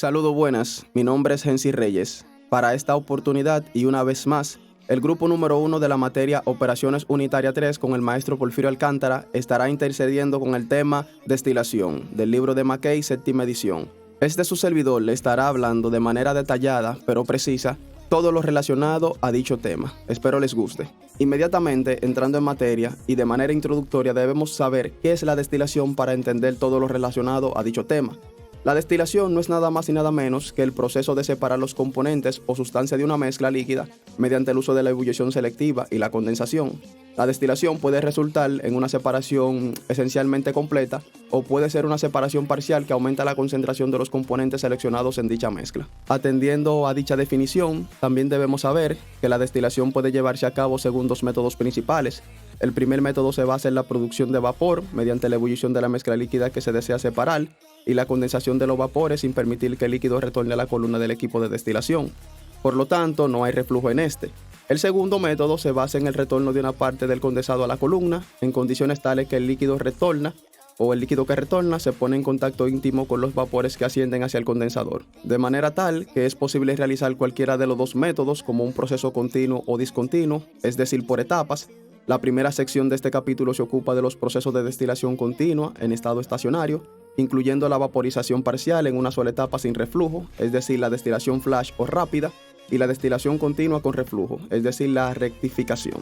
Saludos buenas, mi nombre es Gensi Reyes. Para esta oportunidad y una vez más, el grupo número 1 de la materia Operaciones Unitaria 3 con el maestro Porfirio Alcántara estará intercediendo con el tema Destilación del libro de Mackay, séptima edición. Su servidor le estará hablando de manera detallada pero precisa todo lo relacionado a dicho tema. Espero les guste. Inmediatamente entrando en materia y de manera introductoria debemos saber qué es la destilación para entender todo lo relacionado a dicho tema. La destilación no es nada más y nada menos que el proceso de separar los componentes o sustancias de una mezcla líquida mediante el uso de la ebullición selectiva y la condensación. La destilación puede resultar en una separación esencialmente completa o puede ser una separación parcial que aumenta la concentración de los componentes seleccionados en dicha mezcla. Atendiendo a dicha definición, también debemos saber que la destilación puede llevarse a cabo según dos métodos principales. El primer método se basa en la producción de vapor mediante la ebullición de la mezcla líquida que se desea separar y la condensación de los vapores sin permitir que el líquido retorne a la columna del equipo de destilación. Por lo tanto, no hay reflujo en este. El segundo método se basa en el retorno de una parte del condensado a la columna en condiciones tales que el líquido retorna o el líquido que retorna se pone en contacto íntimo con los vapores que ascienden hacia el condensador, de manera tal que es posible realizar cualquiera de los dos métodos como un proceso continuo o discontinuo, es decir, por etapas. La primera sección de este capítulo se ocupa de los procesos de destilación continua en estado estacionario, incluyendo la vaporización parcial en una sola etapa sin reflujo, es decir, la destilación flash o rápida, y la destilación continua con reflujo, es decir, la rectificación.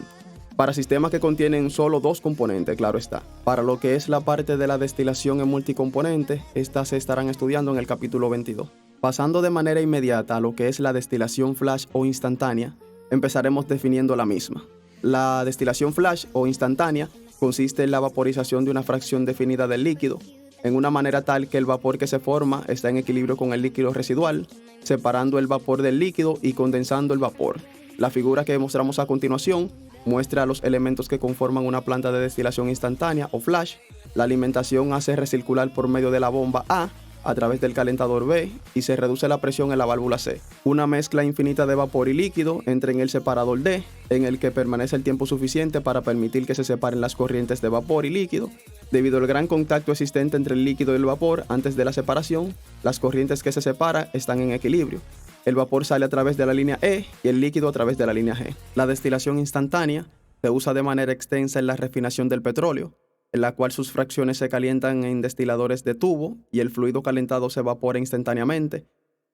Para sistemas que contienen solo dos componentes, claro está. Para lo que es la parte de la destilación en multicomponente, estas se estarán estudiando en el capítulo 22. Pasando de manera inmediata a lo que es la destilación flash o instantánea, empezaremos definiendo la misma. La destilación flash o instantánea consiste en la vaporización de una fracción definida del líquido, en una manera tal que el vapor que se forma está en equilibrio con el líquido residual, separando el vapor del líquido y condensando el vapor. La figura que mostramos a continuación muestra los elementos que conforman una planta de destilación instantánea o flash. La alimentación hace recircular por medio de la bomba A través del calentador B y se reduce la presión en la válvula C. Una mezcla infinita de vapor y líquido entra en el separador D, en el que permanece el tiempo suficiente para permitir que se separen las corrientes de vapor y líquido. Debido al gran contacto existente entre el líquido y el vapor antes de la separación, las corrientes que se separan están en equilibrio. El vapor sale a través de la línea E y el líquido a través de la línea G. La destilación instantánea se usa de manera extensa en la refinación del petróleo, en la cual sus fracciones se calientan en destiladores de tubo y el fluido calentado se evapora instantáneamente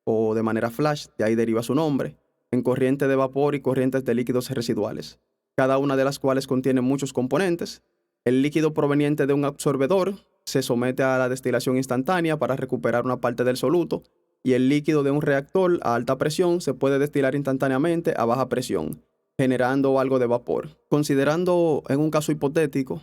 o de manera flash, de ahí deriva su nombre, en corriente de vapor y corrientes de líquidos residuales, cada una de las cuales contiene muchos componentes. El líquido proveniente de un absorbedor se somete a la destilación instantánea para recuperar una parte del soluto y el líquido de un reactor a alta presión se puede destilar instantáneamente a baja presión, generando algo de vapor. Considerando en un caso hipotético,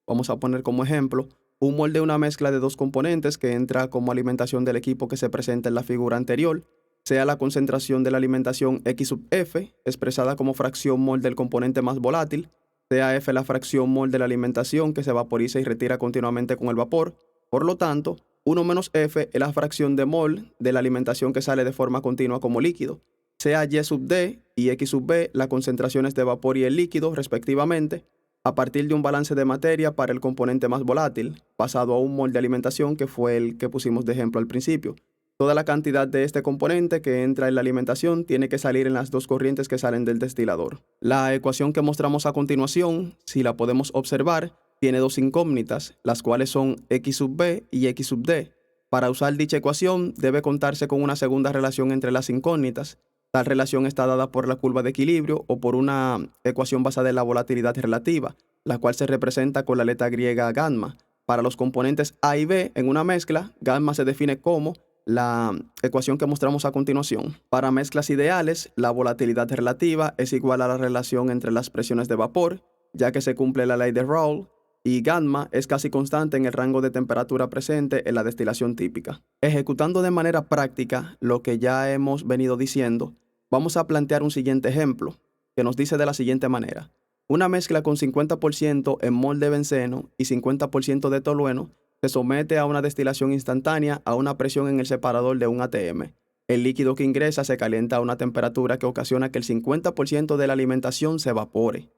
vamos a poner como ejemplo un mol de una mezcla de dos componentes que entra como alimentación del equipo que se presenta en la figura anterior, sea la concentración de la alimentación X sub F, expresada como fracción mol del componente más volátil, sea F la fracción mol de la alimentación que se vaporiza y retira continuamente con el vapor. Por lo tanto, 1 menos F es la fracción de mol de la alimentación que sale de forma continua como líquido, sea Y sub D y X sub B las concentraciones de vapor y el líquido, respectivamente, a partir de un balance de materia para el componente más volátil, pasado a un mol de alimentación que fue el que pusimos de ejemplo al principio. Toda la cantidad de este componente que entra en la alimentación tiene que salir en las dos corrientes que salen del destilador. La ecuación que mostramos a continuación, si la podemos observar, tiene dos incógnitas, las cuales son X sub B y X sub D. Para usar dicha ecuación debe contarse con una segunda relación entre las incógnitas. Tal relación está dada por la curva de equilibrio o por una ecuación basada en la volatilidad relativa, la cual se representa con la letra griega gamma. Para los componentes A y B en una mezcla, gamma se define como la ecuación que mostramos a continuación. Para mezclas ideales, la volatilidad relativa es igual a la relación entre las presiones de vapor, ya que se cumple la ley de Raoult, y gamma es casi constante en el rango de temperatura presente en la destilación típica. Ejecutando de manera práctica lo que ya hemos venido diciendo, vamos a plantear un siguiente ejemplo, que nos dice de la siguiente manera. Una mezcla con 50% en mol de benceno y 50% de tolueno se somete a una destilación instantánea a una presión en el separador de un atm. El líquido que ingresa se calienta a una temperatura que ocasiona que el 50% de la alimentación se evapore.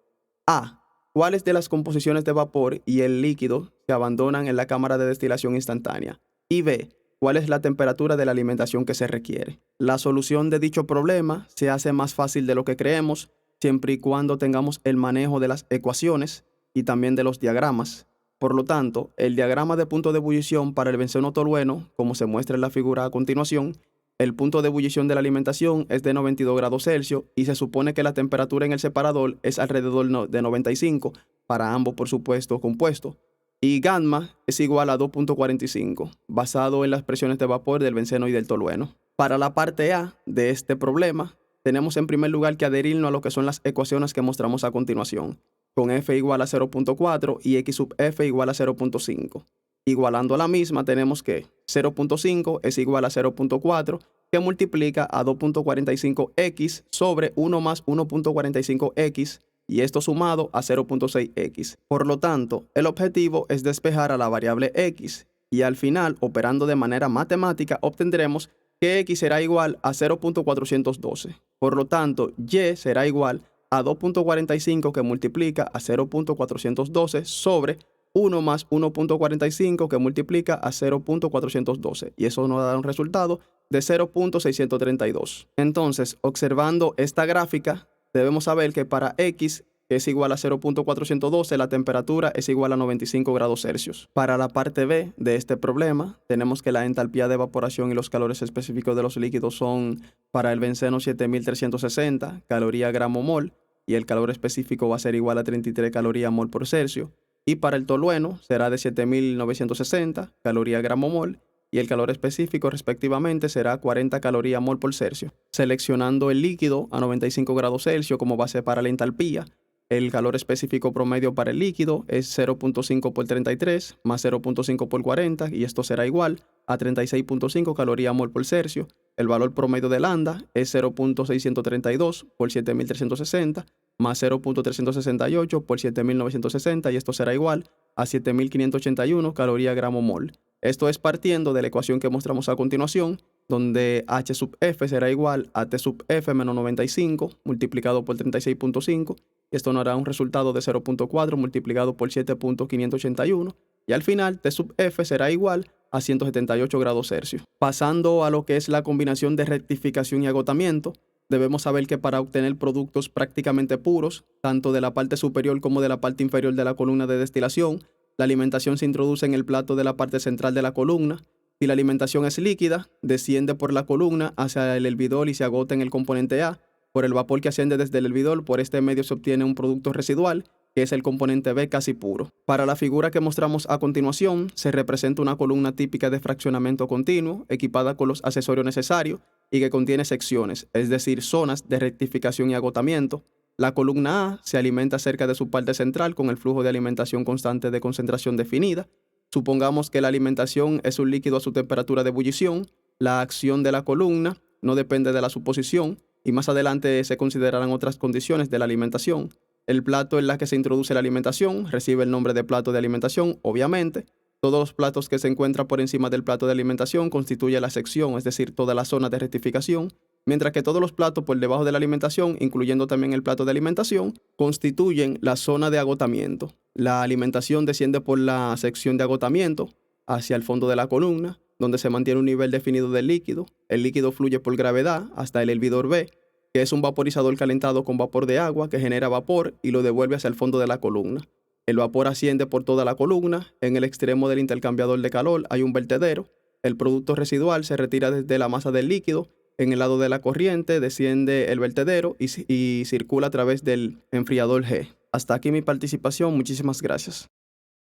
A. ¿Cuáles de las composiciones de vapor y el líquido se abandonan en la cámara de destilación instantánea? Y B. cuál es la temperatura de la alimentación que se requiere. La solución de dicho problema se hace más fácil de lo que creemos, siempre y cuando tengamos el manejo de las ecuaciones y también de los diagramas. Por lo tanto, el diagrama de punto de ebullición para el benceno tolueno, como se muestra en la figura a continuación, el punto de ebullición de la alimentación es de 92 grados Celsius y se supone que la temperatura en el separador es alrededor de 95 para ambos, por supuesto, compuestos. Y gamma es igual a 2.45, basado en las presiones de vapor del benceno y del tolueno. Para la parte A de este problema, tenemos en primer lugar que adherirnos a lo que son las ecuaciones que mostramos a continuación, con f igual a 0.4 y x sub f igual a 0.5. Igualando a la misma, tenemos que 0.5 es igual a 0.4, que multiplica a 2.45x sobre 1 más 1.45x, y esto sumado a 0.6x. Por lo tanto, el objetivo es despejar a la variable x, y al final, operando de manera matemática, obtendremos que x será igual a 0.412. Por lo tanto, y será igual a 2.45 que multiplica a 0.412 sobre 1 más 1.45 que multiplica a 0.412, y eso nos da un resultado de 0.632. Entonces, observando esta gráfica, debemos saber que para x, que es igual a 0.412, la temperatura es igual a 95 grados Celsius. Para la parte B de este problema, tenemos que la entalpía de evaporación y los calores específicos de los líquidos son para el benceno 7360 calorías gramo mol, y el calor específico va a ser igual a 33 calorías mol por Celsius. Y para el tolueno será de 7960 calorías gramo mol, y el calor específico respectivamente será 40 calorías mol por Celsius. Seleccionando el líquido a 95 grados Celsius como base para la entalpía, el calor específico promedio para el líquido es 0.5 por 33 más 0.5 por 40, y esto será igual a 36.5 calorías mol por Celsius. El valor promedio de lambda es 0.632 por 7360 más 0.368 por 7960, y esto será igual a 7581 calorías gramo mol. Esto es partiendo de la ecuación que mostramos a continuación, donde H sub F será igual a T sub F menos 95 multiplicado por 36.5, y esto nos dará un resultado de 0.4 multiplicado por 7.581, y al final T sub F será igual a 178 grados Celsius. Pasando a lo que es la combinación de rectificación y agotamiento, debemos saber que para obtener productos prácticamente puros, tanto de la parte superior como de la parte inferior de la columna de destilación, la alimentación se introduce en el plato de la parte central de la columna. Si la alimentación es líquida, desciende por la columna hacia el hervidor y se agota en el componente A. Por el vapor que asciende desde el hervidor, por este medio se obtiene un producto residual, que es el componente B casi puro. Para la figura que mostramos a continuación, se representa una columna típica de fraccionamiento continuo, equipada con los accesorios necesarios y que contiene secciones, es decir, zonas de rectificación y agotamiento. La columna A se alimenta cerca de su parte central con el flujo de alimentación constante de concentración definida. Supongamos que la alimentación es un líquido a su temperatura de ebullición. La acción de la columna no depende de la suposición, y más adelante se considerarán otras condiciones de la alimentación. El plato en la que se introduce la alimentación recibe el nombre de plato de alimentación, obviamente. Todos los platos que se encuentran por encima del plato de alimentación constituyen la sección, es decir, toda la zona de rectificación, mientras que todos los platos por debajo de la alimentación, incluyendo también el plato de alimentación, constituyen la zona de agotamiento. La alimentación desciende por la sección de agotamiento hacia el fondo de la columna, donde se mantiene un nivel definido del líquido. El líquido fluye por gravedad hasta el hervidor B, que es un vaporizador calentado con vapor de agua que genera vapor y lo devuelve hacia el fondo de la columna. El vapor asciende por toda la columna. En el extremo del intercambiador de calor hay un vertedero. El producto residual se retira desde la masa del líquido. En el lado de la corriente desciende el vertedero y circula a través del enfriador G. Hasta aquí mi participación. Muchísimas gracias.